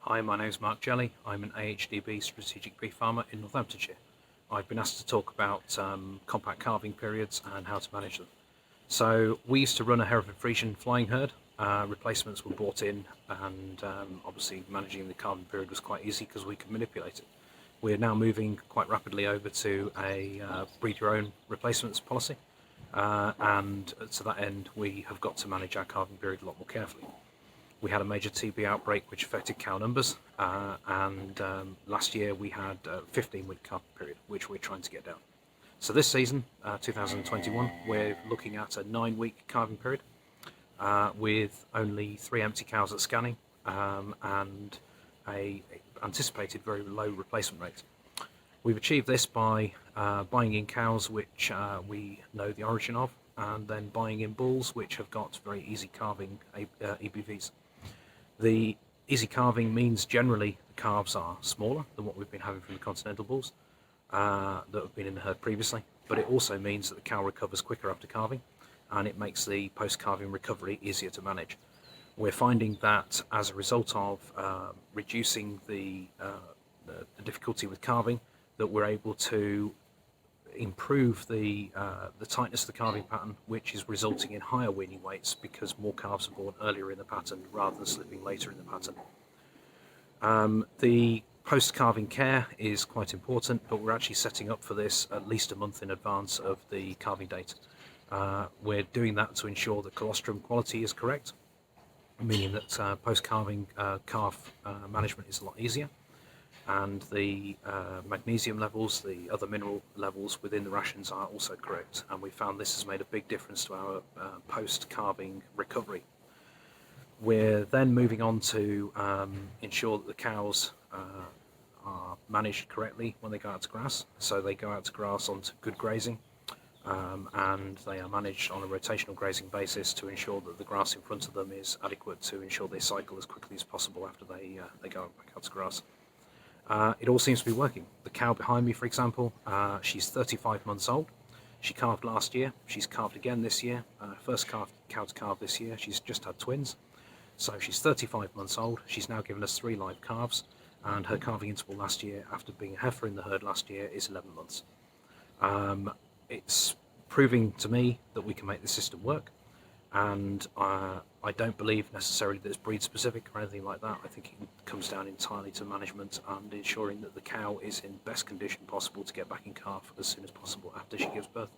Hi, my name is Mark Jelley. I'm an AHDB strategic beef farmer in Northamptonshire. I've been asked to talk about compact calving periods and how to manage them. So we used to run a Hereford Friesian flying herd. Replacements were brought in, and obviously managing the calving period was quite easy because we could manipulate it. We're now moving quite rapidly over to a breed your own replacements policy, and to that end we have got to manage our calving period a lot more carefully. We had a major TB outbreak which affected cow numbers, and last year we had a 15-week calving period, which we're trying to get down. So this season, 2021, we're looking at a 9-week calving period with only 3 empty cows at scanning, and a anticipated very low replacement rate. We've achieved this by buying in cows which we know the origin of, and then buying in bulls which have got very easy calving EBVs. The easy calving means generally the calves are smaller than what we've been having from the continental bulls that have been in the herd previously, but it also means that the cow recovers quicker after calving, and it makes the post-calving recovery easier to manage. We're finding that as a result of reducing the difficulty with calving, that we're able to improve the tightness of the calving pattern, which is resulting in higher weaning weights because more calves are born earlier in the pattern rather than slipping later in the pattern. The post-calving care is quite important, but we're actually setting up for this at least a month in advance of the calving date. We're doing that to ensure that colostrum quality is correct, meaning that post-calving calf management is a lot easier, and the magnesium levels, the other mineral levels within the rations are also correct, and we found this has made a big difference to our post-calving recovery. We're then moving on to ensure that the cows are managed correctly when they go out to grass. So they go out to grass onto good grazing, and they are managed on a rotational grazing basis to ensure that the grass in front of them is adequate to ensure they cycle as quickly as possible after they go back out to grass. It all seems to be working. The cow behind me, for example, she's 35 months old. She calved last year. She's calved again this year. First cow to calve this year. She's just had twins. So she's 35 months old. She's now given us 3 live calves, and her calving interval last year, after being a heifer in the herd last year, is 11 months. It's proving to me that we can make the system work, and I don't believe necessarily that it's breed specific or anything like that. I think it comes down entirely to management and ensuring that the cow is in best condition possible to get back in calf as soon as possible after she gives birth.